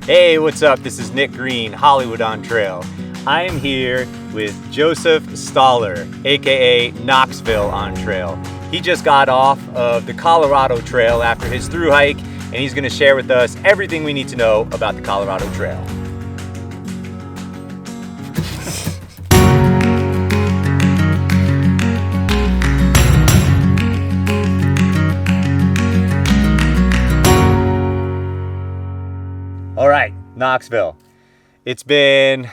Hey, what's up? This is Nick Green, Hollywood on Trail. I am here with Joseph Staller, aka Knoxville on Trail. He just got off of the Colorado Trail after his through hike, and he's going to share with us everything we need to know about the Colorado Trail. All right, Knoxville. It's been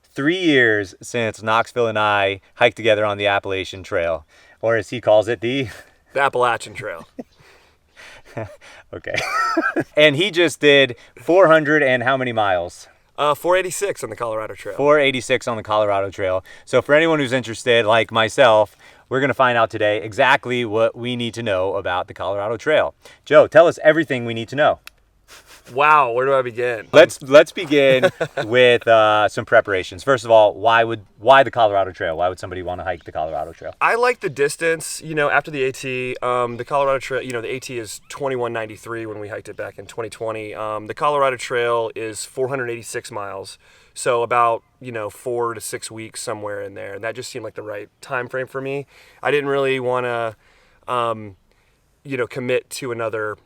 3 years since Knoxville and I hiked together on the Appalachian Trail, or as he calls it, the Appalachian Trail. Okay. And he just did 400 and how many miles? 486 on the Colorado Trail. 486 on the Colorado Trail. So for anyone who's interested, like myself, we're going to find out today exactly what we need to know about the Colorado Trail. Joe, tell us everything we need to know. Wow, where do I begin? Let's begin with some preparations. First of all, why the Colorado Trail? Why would somebody want to hike the Colorado Trail? I like the distance. After the AT, the Colorado Trail. The AT is 2193 when we hiked it back in 2020. The Colorado Trail is 486 miles, so about 4 to 6 weeks somewhere in there, and that just seemed like the right time frame for me. I didn't really want to, commit to another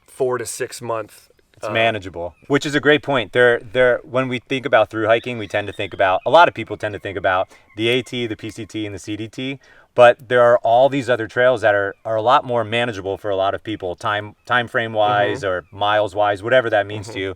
4 to 6 month. It's manageable, which is a great point. When we think about through hiking, a lot of people tend to think about the AT, the PCT, and the CDT, but there are all these other trails that are a lot more manageable for a lot of people, time frame wise or miles wise, whatever that means to you.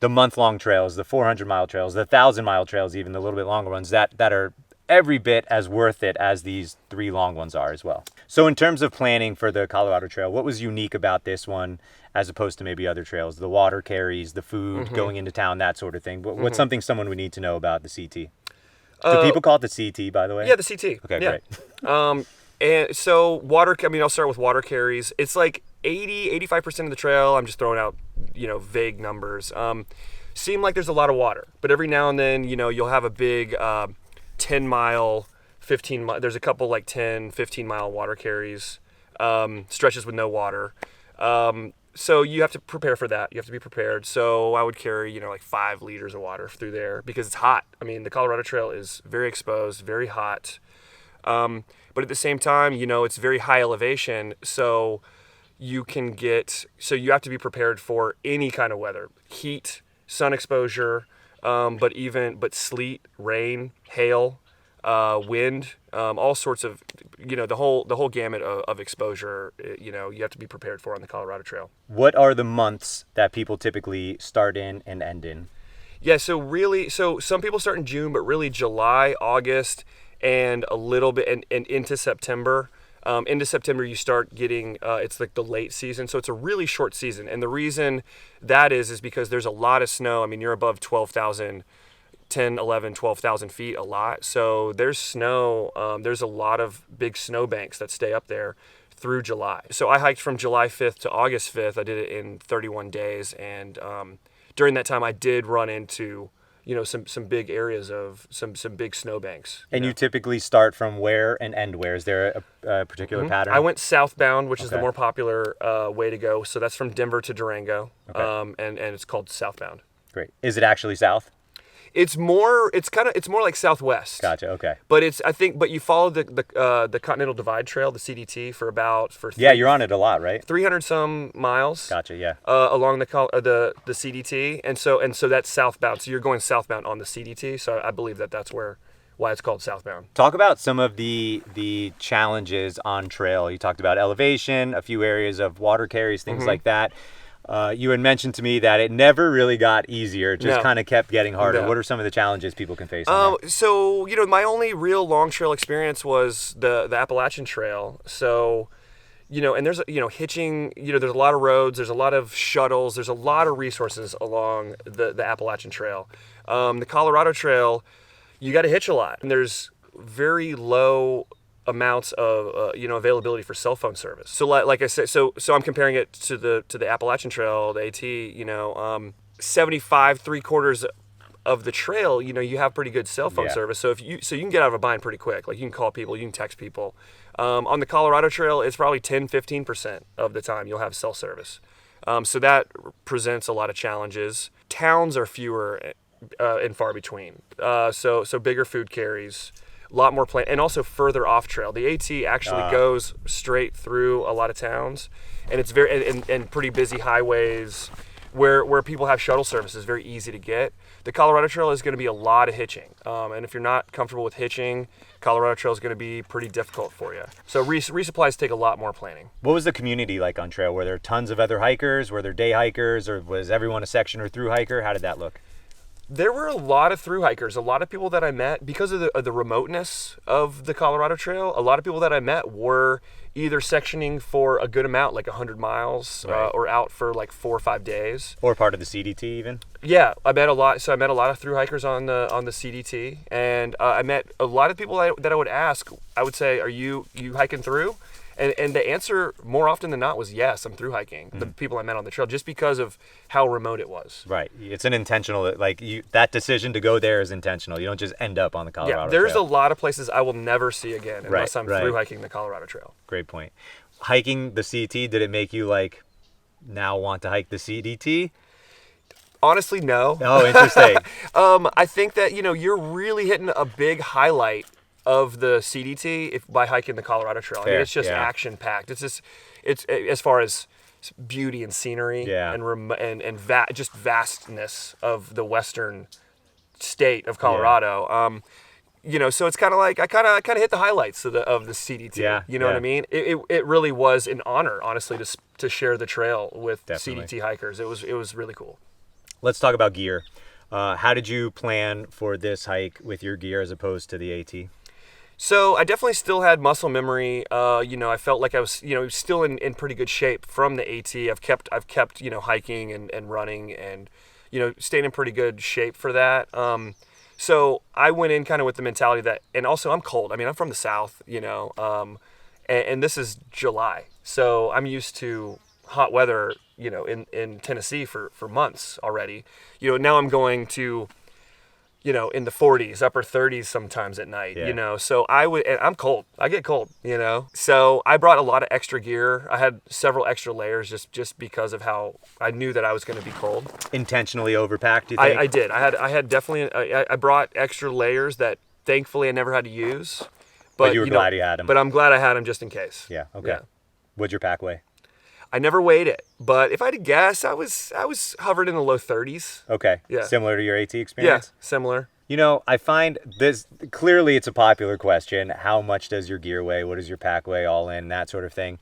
The month-long trails, the 400-mile trails, the 1,000-mile trails, even the little bit longer ones, that are every bit as worth it as these 3 long ones are as well. So in terms of planning for the Colorado Trail, what was unique about this one as opposed to maybe other trails? The water carries, the food, going into town, that sort of thing. What's something someone would need to know about the CT? Do people call it the CT, by the way? Yeah, the CT. Okay, yeah. Great. And so I'll start with water carries. It's like 85% of the trail. I'm just throwing out, vague numbers. Seem like there's a lot of water, but every now and then, you'll have a big 10-mile, 15-mile. There's a couple like 10, 15-mile water carries, stretches with no water. So you have to prepare for that. You have to be prepared. So I would carry, like 5 liters of water through there because it's hot. I mean, the Colorado Trail is very exposed, very hot. But at the same time, it's very high elevation. So you have to be prepared for any kind of weather, heat, sun exposure, but sleet, rain, hail, wind, all sorts of, the whole gamut of exposure, you have to be prepared for on the Colorado Trail. What are the months that people typically start in and end in? Yeah, so some people start in June, but really July, August, and a little bit, and into September. Into September, you start getting, it's like the late season, so it's a really short season. And the reason that is because there's a lot of snow. I mean, you're above 12,000 feet a lot. So there's snow. There's a lot of big snow banks that stay up there through July. So I hiked from July 5th to August 5th. I did it in 31 days. And during that time, I did run into, some big areas of some big snow banks. And you typically start from where and end where? Is there a particular pattern? I went southbound, which is the more popular way to go. So that's from Denver to Durango. Okay. And it's called southbound. Great. Is it actually south? It's more like southwest. Gotcha. Okay. But you follow the Continental Divide Trail, the CDT, you're on it a lot, right? 300 some miles. Gotcha. Yeah. Along the CDT, and so that's southbound. So you're going southbound on the CDT. So I believe that's why it's called southbound. Talk about some of the challenges on trail. You talked about elevation, a few areas of water carries, things like that. You had mentioned to me that it never really got easier, just kind of kept getting harder. No. What are some of the challenges people can face? So, my only real long trail experience was the Appalachian Trail. So, and there's, hitching, there's a lot of roads, there's a lot of shuttles, there's a lot of resources along the Appalachian Trail. The Colorado Trail, you got to hitch a lot. And there's very low amounts of availability for cell phone service. So like I said, so I'm comparing it to the Appalachian Trail, the AT. 75 3/4 of the trail, you have pretty good cell phone service. So you can get out of a bind pretty quick. Like you can call people, you can text people. On the Colorado Trail, it's probably 10-15% of the time you'll have cell service. So that presents a lot of challenges. Towns are fewer and far between. So bigger food carries, a lot more and also further off trail. The AT actually goes straight through a lot of towns, and it's very and pretty busy highways where people have shuttle services, very easy to get. The Colorado Trail is going to be a lot of hitching, and if you're not comfortable with hitching, Colorado Trail is going to be pretty difficult for you. So resupplies take a lot more planning. What was the community like on trail? Were there tons of other hikers? Were there day hikers, or was everyone a section or through hiker? How did that look? There were a lot of through hikers, a lot of people that I met because of the remoteness of the Colorado Trail. A lot of people that I met were either sectioning for a good amount, like 100 miles, right, or out for like 4 or 5 days, or part of the CDT even. Yeah, I met a lot. So I met a lot of through hikers on the CDT, and I met a lot of people that I would ask. I would say, "Are you hiking through?" And the answer more often than not was yes, I'm through hiking. The people I met on the trail, just because of how remote it was. Right. It's an intentional, that decision to go there is intentional. You don't just end up on the Colorado Trail. There's a lot of places I will never see again unless I'm through hiking the Colorado Trail. Great point. Hiking the CT, did it make you now want to hike the CDT? Honestly, no. Oh, interesting. I think that, you're really hitting a big highlight of the CDT by hiking the Colorado Trail. Fair, I mean, it's just action packed. It's as far as beauty and scenery and just vastness of the western state of Colorado. So it's kind of like I kind of hit the highlights of the CDT. Yeah, you know what I mean? It really was an honor, honestly, to share the trail with CDT hikers. It was really cool. Let's talk about gear. How did you plan for this hike with your gear as opposed to the AT? So I definitely still had muscle memory. I felt like I was, still in pretty good shape from the AT. I've kept, hiking and running and, staying in pretty good shape for that. So I went in kind of with the mentality that, and also I'm cold. I mean, I'm from the South, and this is July. So I'm used to hot weather, in Tennessee for months already. Now I'm going to, in the 40s, upper 30s sometimes at night, so and I'm cold. I get cold, so I brought a lot of extra gear. I had several extra layers just because of how I knew that I was going to be cold. Intentionally overpacked, do you think? I did. I had definitely, I brought extra layers that thankfully I never had to use. But you were glad you had them. But I'm glad I had them just in case. Yeah, okay. Yeah. What'd your pack weigh? I never weighed it, but if I had to guess, I was hovered in the low 30s. Okay. Yeah. Similar to your AT experience? Yeah, similar. I find this, clearly it's a popular question. How much does your gear weigh? What does your pack weigh all in? That sort of thing.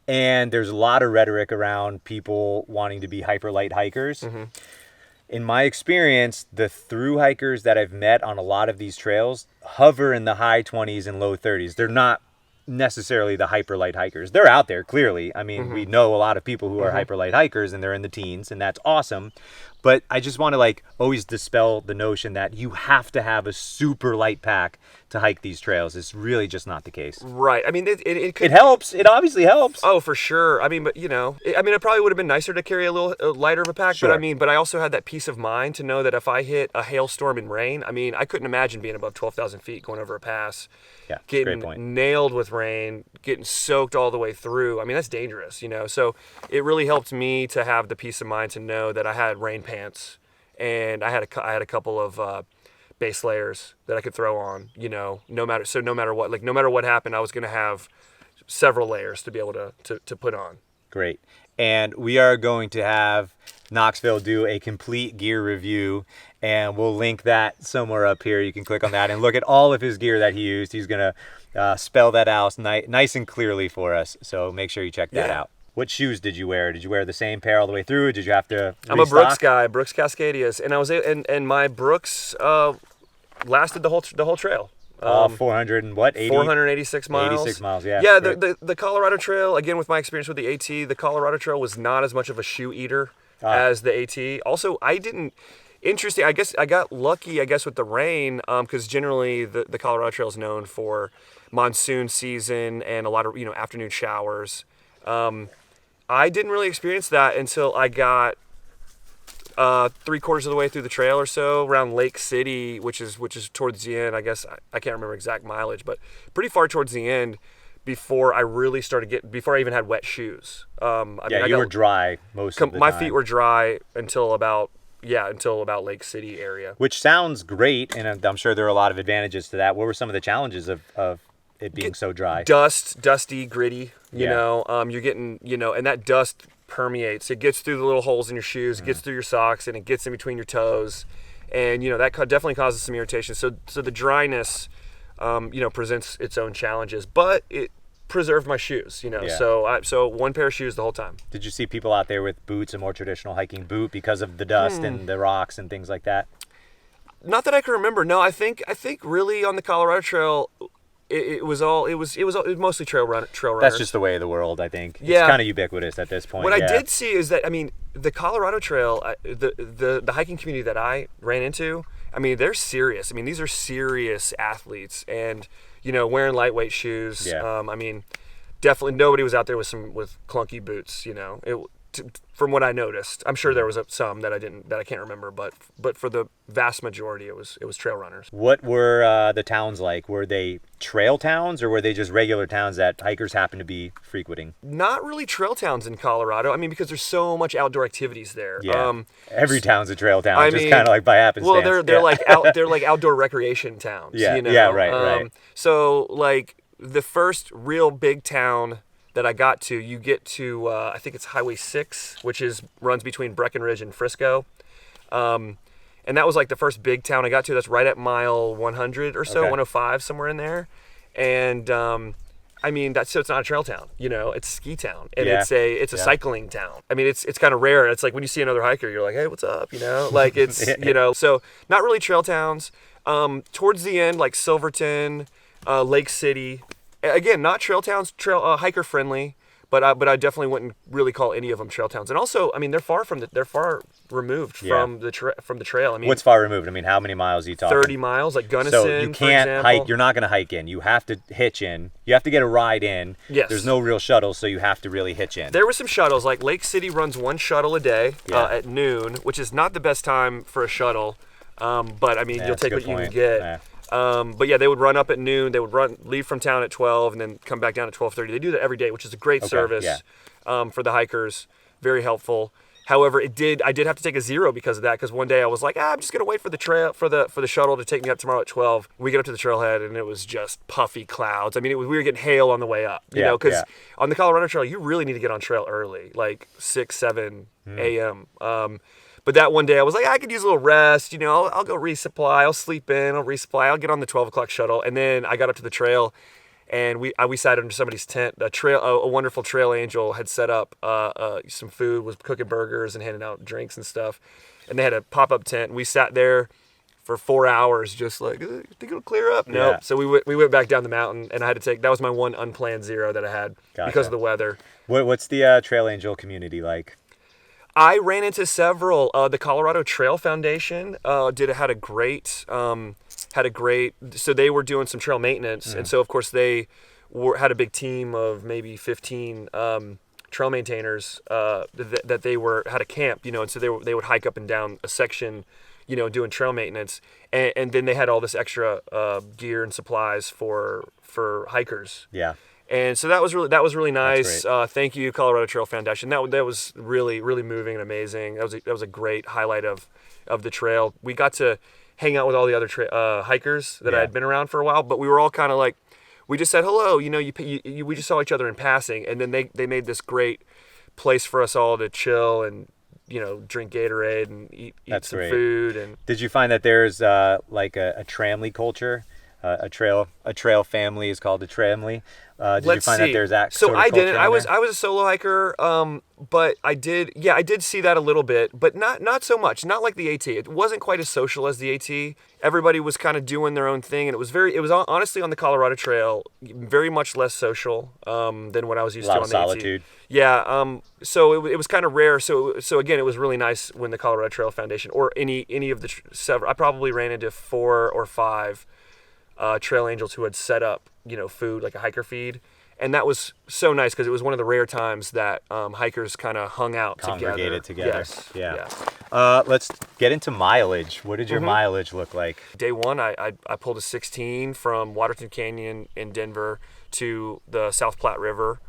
And there's a lot of rhetoric around people wanting to be hyper light hikers. Mm-hmm. In my experience, the through hikers that I've met on a lot of these trails hover in the high 20s and low 30s. They're not necessarily the hyper light hikers. They're out there, clearly. I mean, we know a lot of people who are hyper light hikers and they're in the teens, and that's awesome. But I just want to always dispel the notion that you have to have a super light pack to hike these trails. It's really just not the case. Right. I mean, it helps. It obviously helps. Oh, for sure. I mean, but it probably would have been nicer to carry a little lighter of a pack. Sure. But I also had that peace of mind to know that if I hit a hailstorm and rain, I mean, I couldn't imagine being above 12,000 feet going over a pass. Yeah, getting great point. Nailed with rain, getting soaked all the way through. I mean, that's dangerous, So it really helped me to have the peace of mind to know that I had rain pants and I had a couple of base layers that I could throw on, no matter what, no matter what happened, I was going to have several layers to be able to put on. Great. And we are going to have Knoxville do a complete gear review, and we'll link that somewhere up here. You can click on that and look at all of his gear that he used. He's going to spell that out nice and clearly for us, so make sure you check that out. What shoes did you wear? Did you wear the same pair all the way through? Did you have to restock? I'm a Brooks guy, Brooks Cascadias, and I was and my Brooks lasted the whole trail. 400 and what? 486 miles. 86 miles, yeah. Yeah, the Colorado Trail, again, with my experience with the AT, the Colorado Trail was not as much of a shoe eater as the AT. Also, interesting, I guess I got lucky, with the rain, because generally the Colorado Trail is known for monsoon season and a lot of, afternoon showers. I didn't really experience that until I got 3/4 of the way through the trail or so, around Lake City, which is towards the end. I guess I can't remember exact mileage, but pretty far towards the end. before I really before I even had wet shoes. You were dry most of the my time. feet were dry until about Lake City area. Which sounds great, and I'm sure there are a lot of advantages to that. What were some of the challenges of it being so dry? Dusty, gritty, you know, you're getting, and that dust permeates. It gets through the little holes in your shoes, it gets through your socks, and it gets in between your toes. And, that definitely causes some irritation. So the dryness, presents its own challenges, but it preserved my shoes, so one pair of shoes the whole time. Did you see people out there with boots, a more traditional hiking boot, because of the dust and the rocks and things like that? Not that I can remember. No, I think really on the Colorado Trail, it was mostly trail runners. That's just the way of the world, I think. Yeah. It's kind of ubiquitous at this point. What I did see is that, the Colorado Trail, the hiking community that I ran into, they're serious. These are serious athletes, and wearing lightweight shoes. Yeah. Definitely nobody was out there with clunky boots. From what I noticed, I'm sure there was some that I can't remember, but for the vast majority, it was trail runners. What were the towns like? Were they trail towns, or were they just regular towns that hikers happen to be frequenting? Not really trail towns in Colorado. Because there's so much outdoor activities there. Yeah. Every town's a trail town, just kind of like by happenstance. Well, they're like outdoor recreation towns. Yeah. Yeah. Right. So like the first real big town that I got to, you get to, I think it's Highway 6, which runs between Breckenridge and Frisco. And that was like the first big town I got to. That's right at mile 100 or so, 105, somewhere in there. And, so it's not a trail town, it's ski town. And it's a cycling town. It's kind of rare. It's like when you see another hiker, you're like, hey, what's up? Like it's, so not really trail towns. Towards the end, like Silverton, Lake City, again, not trail towns, hiker friendly, but I definitely wouldn't really call any of them trail towns. And also, they're far removed from the trail. What's far removed? how many miles are you talking? 30 miles, like Gunnison. So you can't hike. You're not going to hike in. You have to hitch in. You have to get a ride in. Yes. There's no real shuttles, so you have to really hitch in. There were some shuttles. Like Lake City runs one shuttle a day at noon, which is not the best time for a shuttle. But you'll take what you can get. Yeah. But they would run up at noon. They would leave from town at 12 and then come back down at 12:30. They do that every day, which is a great service for the hikers. Very helpful. However, I did have to take a zero because of that. Because one day I was like, I'm just gonna wait for the trail for the shuttle to take me up tomorrow at 12. We get up to the trailhead and it was just puffy clouds. We were getting hail on the way up. You know, because on the Colorado Trail you really need to get on trail early, like 6, 7 a.m. But that one day I was like, I could use a little rest, I'll go resupply, I'll sleep in, I'll resupply, I'll get on the 12 o'clock shuttle. And then I got up to the trail and we sat under somebody's tent. A wonderful trail angel had set up some food, was cooking burgers and handing out drinks and stuff. And they had a pop-up tent and we sat there for 4 hours just like, think it'll clear up? Nope. Yeah. So we went back down the mountain and I had to that was my one unplanned zero that I had because of the weather. What's the trail angel community like? I ran into several. The Colorado Trail Foundation had a great. So they were doing some trail maintenance, and so of course they had a big team of maybe 15 trail maintainers that they had a camp, and so they would hike up and down a section, doing trail maintenance, and then they had all this extra gear and supplies for hikers. Yeah. And so that was really nice. Thank you, Colorado Trail Foundation. That was really, really moving and amazing. That was a great highlight of the trail. We got to hang out with all the other hikers that I had been around for a while, but we were all kind of like, we just said hello. We just saw each other in passing, and then they made this great place for us all to chill and drink Gatorade and eat some food. And did you find that there's like a tramley culture? A trail family is called a tramley. Did you find that there's that sort of culture? So I didn't. I was a solo hiker, but I did see that a little bit, but not so much. Not like the AT. It wasn't quite as social as the AT. Everybody was kind of doing their own thing, and it was honestly on the Colorado Trail very much less social than what I was used to on the solitude. AT. Yeah. So it was kind of rare. So again, it was really nice when the Colorado Trail Foundation or any of the several. I probably ran into 4 or 5. Trail angels who had set up, food, like a hiker feed. And that was so nice because it was one of the rare times that hikers kind of hung out Congregated together. Yes. Yeah. Let's get into mileage. What did your mileage look like? Day one, I pulled a 16 from Waterton Canyon in Denver to the South Platte River.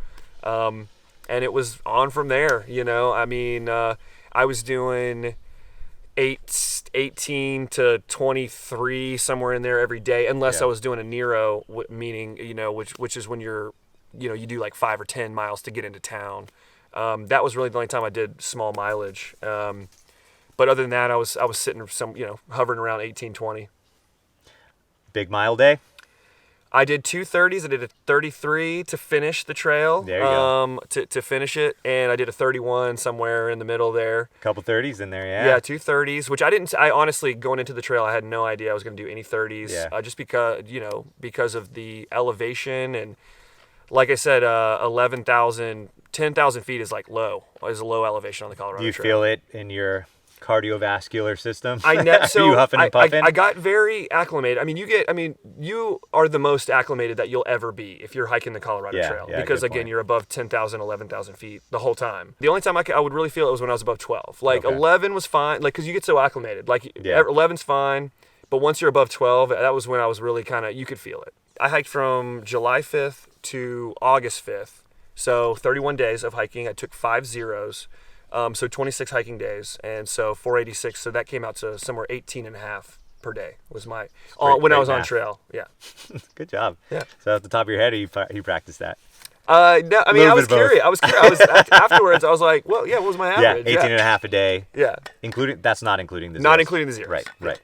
And it was on from there, you know. I mean, I was doing 18 to 23, somewhere in there every day, unless I was doing a Nero, meaning, you know, which is when you're, you know, you do like 5 or 10 miles to get into town. That was really the only time I did small mileage. But other than that, I was sitting hovering around 18, 20. Big mile day? I did 2 30s. I did a 33 to finish the trail. There you go. To finish it, and I did a 31 somewhere in the middle there. Couple 30s in there, yeah. Yeah, 2 30s, which I honestly, going into the trail, I had no idea I was going to do any 30s. Yeah. Just because of the elevation, and like I said, 10,000 feet is like low. Is a low elevation on the Colorado Do you Trail. feel it in your cardiovascular system? Are you huffing and puffing? I got very acclimated. I mean, you are the most acclimated that you'll ever be if you're hiking the Colorado Trail, because again, you're above 10,000, 11,000 feet the whole time. The only time I would really feel it was when I was above 12. Like 11 was fine, like because you get so acclimated. Like 11's fine, but once you're above 12, that was when I was really you could feel it. I hiked from July 5th to August 5th, so 31 days of hiking. I took 5 zeros. So 26 hiking days, and so 486. So that came out to somewhere 18 and a half per day was my when I was on trail. Yeah. Good job. Yeah. So at the top of your head, you practiced that? No, I mean, I was curious. Afterwards, I was like, well, yeah, what was my average? Yeah, 18 and a half a day. Yeah. That's not including the zeros. Not including the zeros. Right.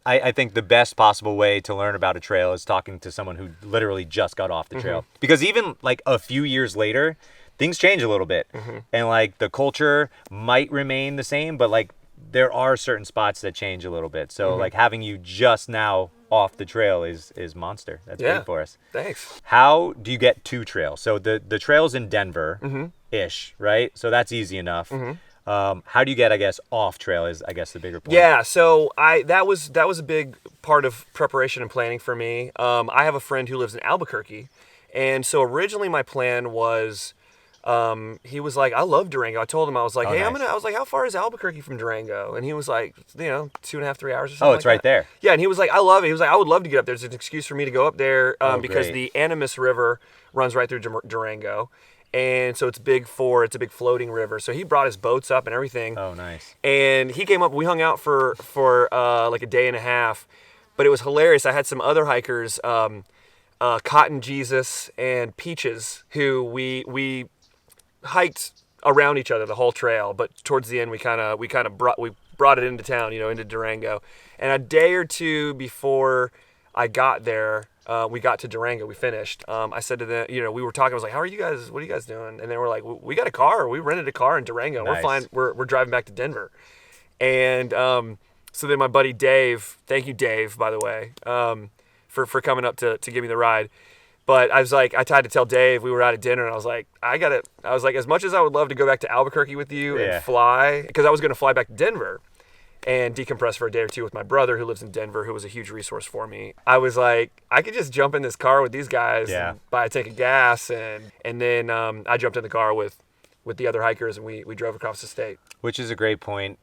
I think the best possible way to learn about a trail is talking to someone who literally just got off the trail. Because even like a few years later, things change a little bit, and like the culture might remain the same, but like there are certain spots that change a little bit. So like having you just now off the trail is monster. That's big for us. Thanks. How do you get to trail? So the trail's in Denver ish, right? So that's easy enough. How do you get, I guess, off trail is, I guess, the bigger point. Yeah, so that was a big part of preparation and planning for me. I have a friend who lives in Albuquerque, and so originally my plan was, he was like, I love Durango. I told him, I was like, hey, nice. I was like, how far is Albuquerque from Durango? And he was like, 2.5, 3 hours or something. Oh, it's right there. Yeah, and he was like, I love it. He was like, I would love to get up there. There's an excuse for me to go up there because the Animas River runs right through Durango. And so it's a big floating river. So he brought his boats up and everything. Oh, nice. And he came up, we hung out for like a day and a half, but it was hilarious. I had some other hikers, Cotton Jesus and Peaches, who we hiked around each other the whole trail, but towards the end we brought it into town, into Durango. And a day or two before I got there, we got to Durango, we finished. I said to them, we were talking, I was like, what are you guys doing? And they were like, we got a car. We rented a car in Durango. Nice. We're fine. We're driving back to Denver. And so then my buddy Dave, thank you, Dave, by the way, for coming up to give me the ride. But I was like, I tried to tell Dave, we were out at dinner, and I was like, as much as I would love to go back to Albuquerque with you and fly, because I was going to fly back to Denver and decompress for a day or two with my brother who lives in Denver, who was a huge resource for me. I was like, I could just jump in this car with these guys and buy a tank of gas, and then I jumped in the car with the other hikers, and we drove across the state. Which is a great point.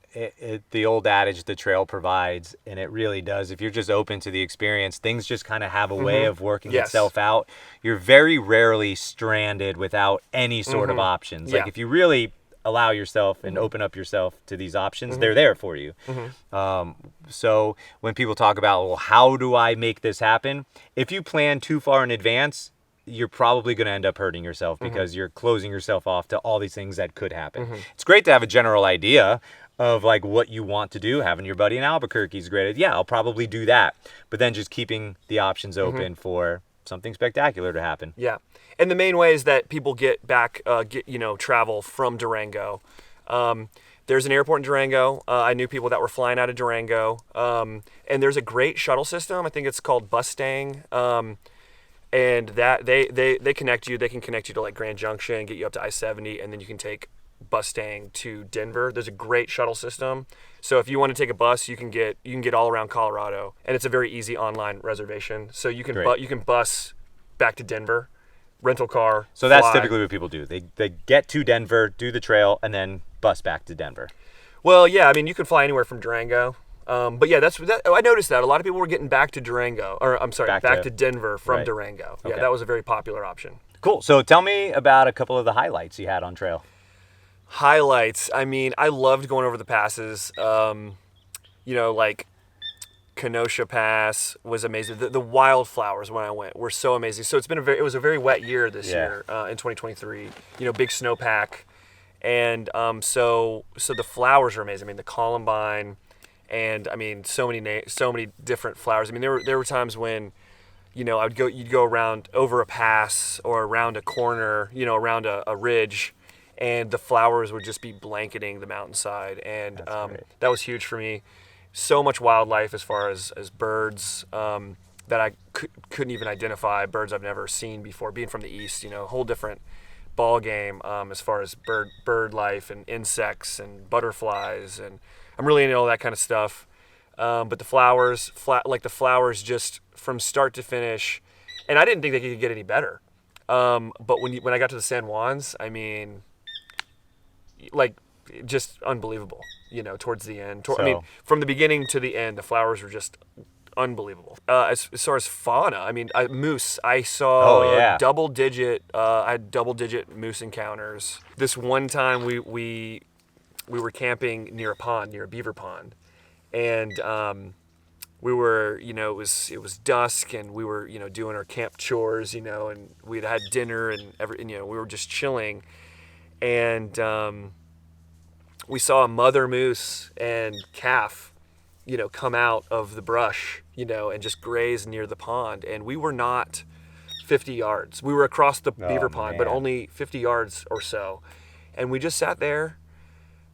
The old adage, the trail provides, and it really does. If you're just open to the experience, things just kind of have a way of working itself out. You're very rarely stranded without any sort of options. Like if you really allow yourself and open up yourself to these options, they're there for you. So when people talk about, well, how do I make this happen? If you plan too far in advance, you're probably going to end up hurting yourself because you're closing yourself off to all these things that could happen. It's great to have a general idea of like what you want to do. Having your buddy in Albuquerque is great. Yeah, I'll probably do that. But then just keeping the options open for something spectacular to happen. Yeah. And the main way is that people get back, travel from Durango. There's an airport in Durango. I knew people that were flying out of Durango. And there's a great shuttle system. I think it's called BUSTANG. And that they connect you. They can connect you to like Grand Junction, get you up to I-70, and then you can take BUSTANG to Denver. There's a great shuttle system. So if you want to take a bus, you can get all around Colorado, and it's a very easy online reservation. So you can bus back to Denver, rental car. So that's fly. typically what people do. They get to Denver, do the trail, and then bus back to Denver. Well, yeah, I mean, you can fly anywhere from Durango. But yeah, I noticed that a lot of people were getting back to Durango, or I'm sorry, back to Denver from right. Durango. Yeah, Okay. that was a very popular option. Cool. So tell me about a couple of the highlights you had on trail. Highlights. I mean, I loved going over the passes. You know, like Kenosha Pass was amazing. The wildflowers when I went were so amazing. So it was a very wet year this year in 2023. You know, big snowpack, and so the flowers are amazing. I mean, the columbine, and I mean so many different flowers. I mean, there were times when, you know, you'd go around over a pass or around a corner, you know, around a ridge, and the flowers would just be blanketing the mountainside, and that was huge for me. So much wildlife as far as birds that I couldn't even identify, birds I've never seen before. Being from the east, you know, a whole different ball game as far as bird life and insects and butterflies, and I'm really into all that kind of stuff. But the flowers, the flowers just from start to finish, and I didn't think they could get any better. But when I got to the San Juans, I mean, like, just unbelievable, you know, towards the end. I mean, from the beginning to the end, the flowers were just unbelievable. As far as fauna, I mean, moose, I saw double-digit moose encounters. This one time we were camping near a beaver pond, and we were, you know, it was dusk, and we were, you know, doing our camp chores, you know, and we'd had dinner and you know, we were just chilling, and we saw a mother moose and calf, you know, come out of the brush, you know, and just graze near the pond. And we were not 50 yards. We were across the beaver pond, but only 50 yards or so. And we just sat there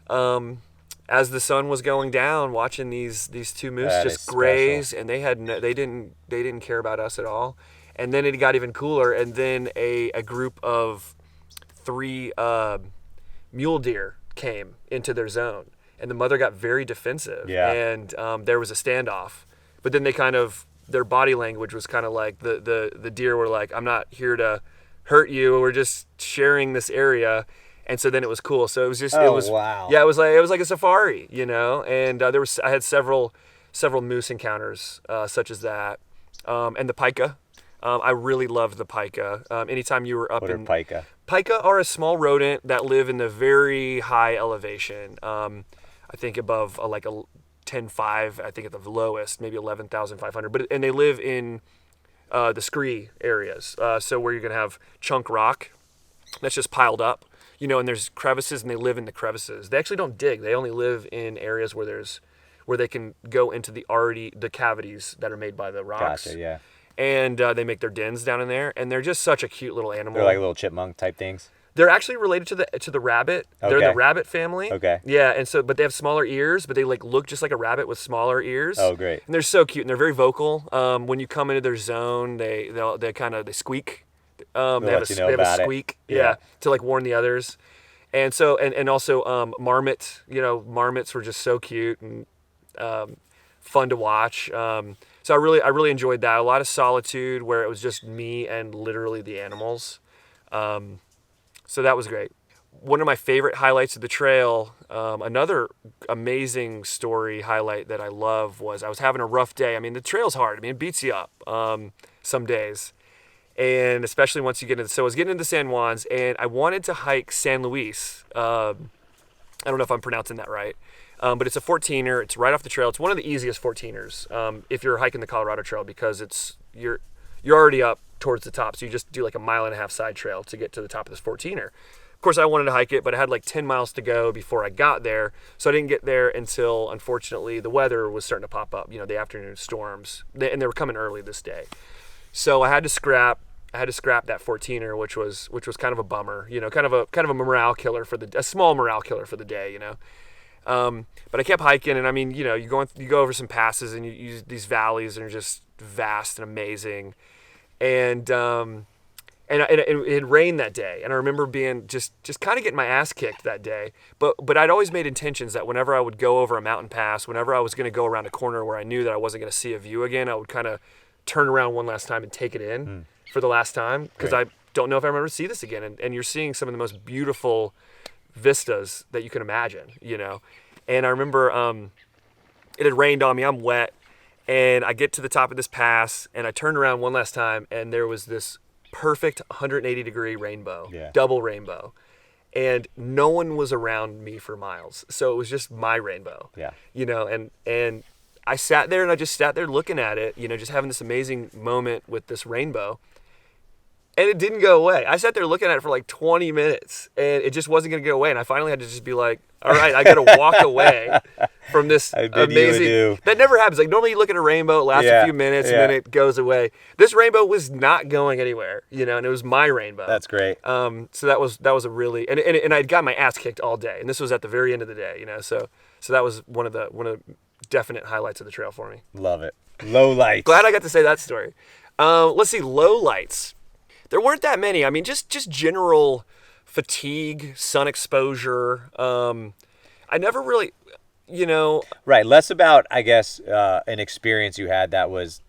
as the sun was going down, watching these two moose just graze, and they didn't care about us at all. And then it got even cooler, and then a group of 3 mule deer came into their zone, and the mother got very defensive, and there was a standoff. But then their body language was kind of like the deer were like, I'm not here to hurt you, we're just sharing this area. And so then it was cool. So it was just wow. Yeah, it was like a safari, you know. And I had several moose encounters such as that, and the pika. I really loved the pika. Anytime you were up in pika? Pika are a small rodent that live in the very high elevation. I think above like a 10.5. I think at the lowest, maybe 11,500. And they live in the scree areas. So where you're gonna have chunk rock that's just piled up, you know, and there's crevices, and they live in the crevices. They actually don't dig. They only live in areas where they can go into the cavities that are made by the rocks. Gotcha. Yeah. And they make their dens down in there, and they're just such a cute little animal. They're like little chipmunk type things. They're actually related to the rabbit. Okay. They're the rabbit family. Okay. Yeah, and so but they have smaller ears, but they like look just like a rabbit with smaller ears. Oh, great. And they're so cute, and they're very vocal. When you come into their zone, they squeak. They have a squeak. Yeah, to like warn the others. And so and also marmot. You know, marmots were just so cute and fun to watch. So I really enjoyed that. A lot of solitude where it was just me and literally the animals. So that was great. One of my favorite highlights of the trail, another amazing story highlight that I love was I was having a rough day. I mean, the trail's hard. I mean, it beats you up some days. And especially once you get into, so I was getting into San Juans, and I wanted to hike San Luis. I don't know if I'm pronouncing that right. But it's a 14er. It's right off the trail. It's one of the easiest 14ers if you're hiking the Colorado Trail, because you're already up towards the top. So you just do like a 1.5 mile side trail to get to the top of this 14er. Of course, I wanted to hike it, but I had like 10 miles to go before I got there. So I didn't get there until, unfortunately, the weather was starting to pop up. You know, the afternoon storms, and they were coming early this day. So I had to scrap that 14er, which was kind of a bummer. You know, kind of a morale killer a small morale killer for the day. You know. But I kept hiking, and I mean, you know, you go over some passes, and you use these valleys, and are just vast and amazing. And it had rained that day, and I remember being just kind of getting my ass kicked that day. But I'd always made intentions that whenever I would go over a mountain pass, whenever I was going to go around a corner where I knew that I wasn't going to see a view again, I would kind of turn around one last time and take it in for the last time, because don't know if I ever see this again. And you're seeing some of the most beautiful vistas that you can imagine, you know. And I remember it had rained on me. I'm wet. And I get to the top of this pass, and I turned around one last time, and there was this perfect 180-degree rainbow, double rainbow. And no one was around me for miles. So it was just my rainbow, you know, and I sat there, and I just sat there looking at it, you know, just having this amazing moment with this rainbow. And it didn't go away. I sat there looking at it for like 20 minutes, and it just wasn't going to go away. And I finally had to just be like, all right, I got to walk away from this amazing. That never happens. Like normally you look at a rainbow, it lasts a few minutes, and then it goes away. This rainbow was not going anywhere, you know, and it was my rainbow. That's great. So that was a really, and I'd got my ass kicked all day, and this was at the very end of the day, you know. So that was one of the definite highlights of the trail for me. Love it. Low lights. Glad I got to say that story. Let's see, low lights. There weren't that many. I mean, just general fatigue, sun exposure. I never really, you know. Right. Less about, I guess, an experience you had that was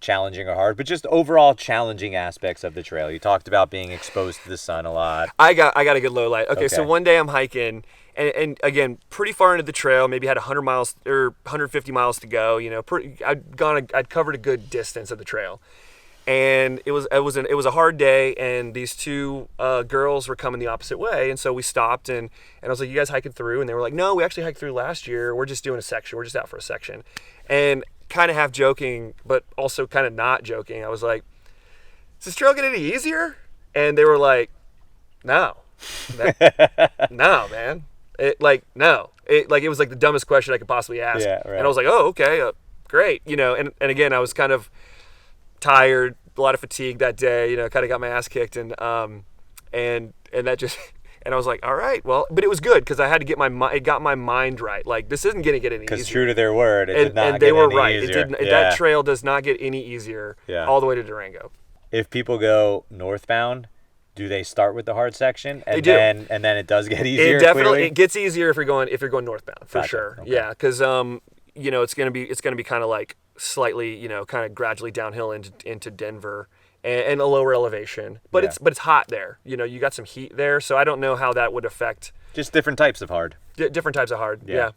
challenging or hard, but just overall challenging aspects of the trail. You talked about being exposed to the sun a lot. I got a good low light. Okay, so one day I'm hiking, and again, pretty far into the trail, maybe had 100 miles or 150 miles to go. You know, I'd covered a good distance of the trail. And it was a hard day, and these two girls were coming the opposite way, and so we stopped, and I was like, "You guys hiking through?" And they were like, "No, we actually hiked through last year. We're just doing a section. We're just out for a section." And kind of half joking, but also kind of not joking, I was like, "Does this trail get any easier?" And they were like, "No, no, man. No. It was like the dumbest question I could possibly ask." Yeah, right. And I was like, "Oh, okay, great." You know, and again, I was kind of tired, a lot of fatigue that day, you know, kind of got my ass kicked, and that just, and I was like, all right, well, but it was good because I had to get it got my mind right. Like, this isn't going to get any easier. Because true to their word, it did not and they get were any right. easier. It did, that trail does not get any easier all the way to Durango. If people go northbound, do they start with the hard section? And they do. And then it does get easier? It gets easier if you're going northbound, for sure. Okay. Yeah, because, you know, it's going to be kind of like slightly, you know, kind of gradually downhill into Denver and a lower elevation, but it's hot there. You know, you got some heat there, so I don't know how that would affect. Just different types of hard. Different types of hard. Yeah.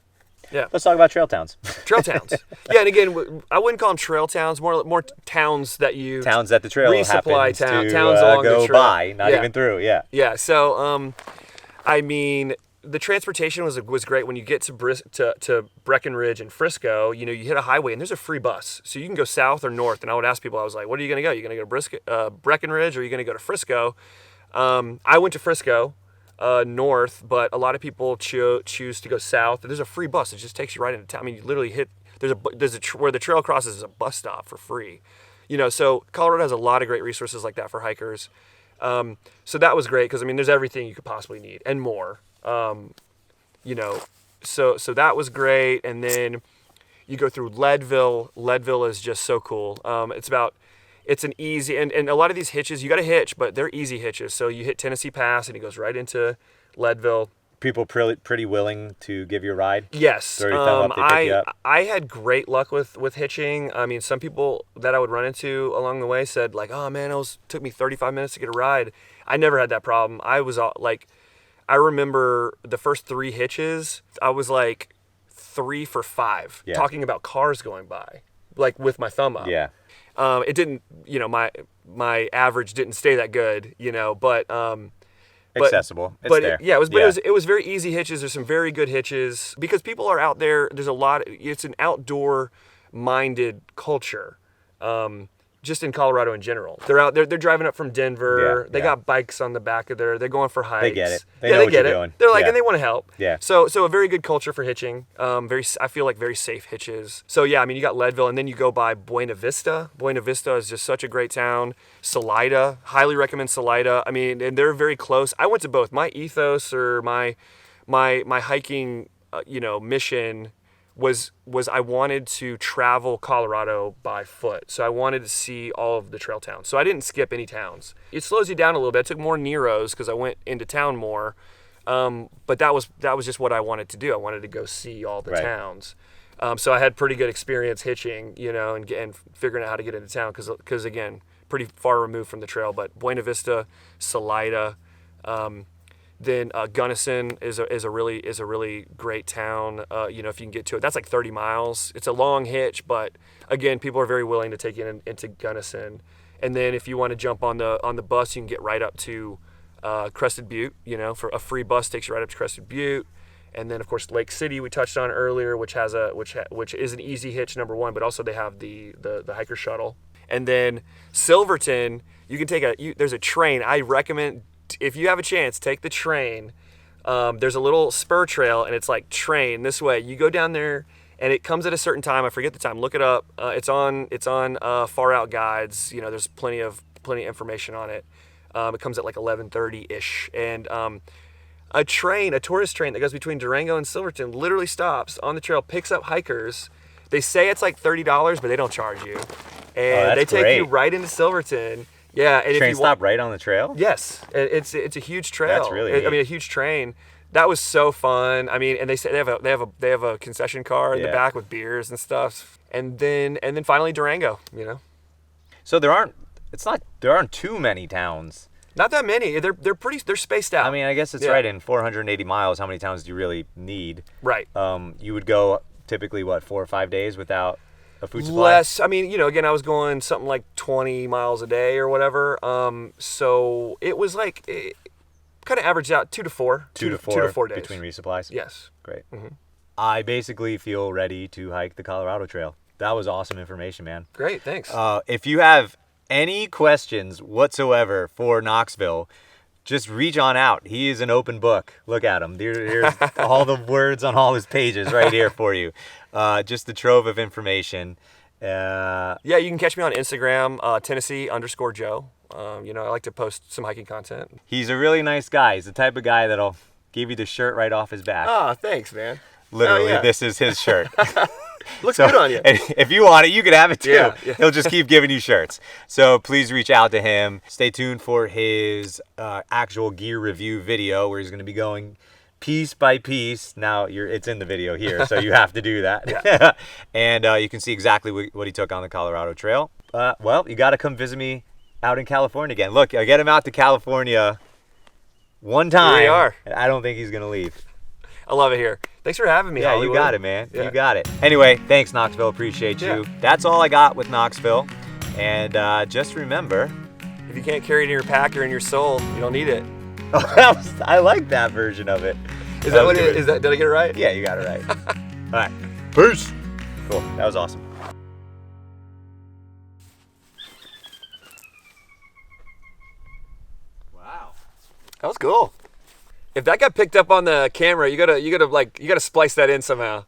Let's talk about trail towns. Trail towns. Yeah, and again, I wouldn't call them trail towns. More towns that the trail resupply happens towns to along go the trail. by, not even through. Yeah. Yeah. So, I mean, the transportation was great. When you get to Breckenridge and Frisco, you know, you hit a highway and there's a free bus, so you can go south or north. And I would ask people, I was like, "What are you going to go? Are you going to go to Breckenridge, or are you going to go to Frisco?" I went to Frisco, north, but a lot of people choose to go south. There's a free bus; it just takes you right into town. I mean, you literally hit. Where the trail crosses is a bus stop for free. You know, so Colorado has a lot of great resources like that for hikers. So that was great because I mean, there's everything you could possibly need and more. You know, so that was great. And then you go through Leadville. Leadville is just so cool. It's an easy, and a lot of these hitches, you got to hitch, but they're easy hitches. So you hit Tennessee Pass and it goes right into Leadville. People pretty willing to give you a ride? Yes. Throw your thumb up, they pick you up. I had great luck with hitching. I mean, some people that I would run into along the way said like, "Oh man, took me 35 minutes to get a ride." I never had that problem. I remember the first 3 hitches, I was like 3 for 5 talking about cars going by, like with my thumb up. Yeah. It didn't, you know, my average didn't stay that good, you know, but accessible. It's there. It was very easy hitches. There's some very good hitches because people are out there. There's a lot. It's an outdoor minded culture. Just in Colorado in general. They're out there, they're driving up from Denver. They got bikes on the back of they're going for hikes. They get it. They know what you're doing. They're like, and they want to help. Yeah. So a very good culture for hitching. I feel like very safe hitches. So yeah, I mean, you got Leadville, and then you go by Buena Vista. Buena Vista is just such a great town. Salida, highly recommend Salida. I mean, and they're very close. I went to both. My ethos or my hiking, mission was I wanted to travel Colorado by foot. So I wanted to see all of the trail towns. So I didn't skip any towns. It slows you down a little bit. I took more Neros because I went into town more. But that was just what I wanted to do. I wanted to go see all the towns. So I had pretty good experience hitching, and figuring out how to get into town because again, pretty far removed from the trail, but Buena Vista, Salida, then Gunnison is a really great town. You know, if you can get to it, that's like 30 miles. It's a long hitch, but again, people are very willing to take you into Gunnison. And then if you want to jump on the bus, you can get right up to Crested Butte. You know, for a free bus takes you right up to Crested Butte. And then of course Lake City we touched on earlier, which has which is an easy hitch, number one, but also they have the hiker shuttle. And then Silverton, you can take there's a train. I recommend, if you have a chance, take the train. There's a little spur trail, and it's like train this way. You go down there, and it comes at a certain time. I forget the time. Look it up. It's on Far Out Guides. You know, there's plenty of information on it. It comes at like 11:30-ish, and a tourist train that goes between Durango and Silverton literally stops on the trail, picks up hikers. They say it's like $30, but they don't charge you. And they take you right into Silverton. Yeah. And train stop right on the trail? Yes. It's a huge trail. That's really neat. I mean, a huge train. That was so fun. I mean, and they say they have a concession car in the back with beers and stuff. And then finally Durango, you know. So there aren't too many towns. Not that many. They're spaced out. I mean, I guess it's right in 480 miles. How many towns do you really need? Right. You would go typically 4 or 5 days without a food supply? Less. I mean, you know, again, I was going something like 20 miles a day or whatever. So it was like it kind of averaged out 2 to 4. 2 to 4 days between resupplies. Yes. Great. Mm-hmm. I basically feel ready to hike the Colorado Trail. That was awesome information, man. Great. Thanks. If you have any questions whatsoever for Knoxville, just reach on out. He is an open book. Look at him. Here's all the words on all his pages right here for you. Just a trove of information. Yeah, you can catch me on Instagram, Tennessee_Joe. You know, I like to post some hiking content. He's a really nice guy. He's the type of guy that'll give you the shirt right off his back. Oh, thanks, man. Literally, This is his shirt. Looks good on you. And if you want it, you could have it too. Yeah. He'll just keep giving you shirts. So please reach out to him. Stay tuned for his actual gear review video where he's going to be going piece by piece. Now it's in the video here, so you have to do that. Yeah. And you can see exactly what he took on the Colorado Trail. Well, you got to come visit me out in California again. Look, I get him out to California one time. Here we are. And I don't think he's going to leave. I love it here. Thanks for having me, Yeah, Hollywood. you got it, man. Yeah. You got it. Anyway, thanks, Knoxville. Appreciate you. Yeah. That's all I got with Knoxville. And just remember... If you can't carry it in your pack or in your soul, you don't need it. I like that version of it. Is that what it is? Did I get it right? Yeah, you got it right. All right. Peace. Cool. That was awesome. Wow. That was cool. If that got picked up on the camera, you gotta splice that in somehow.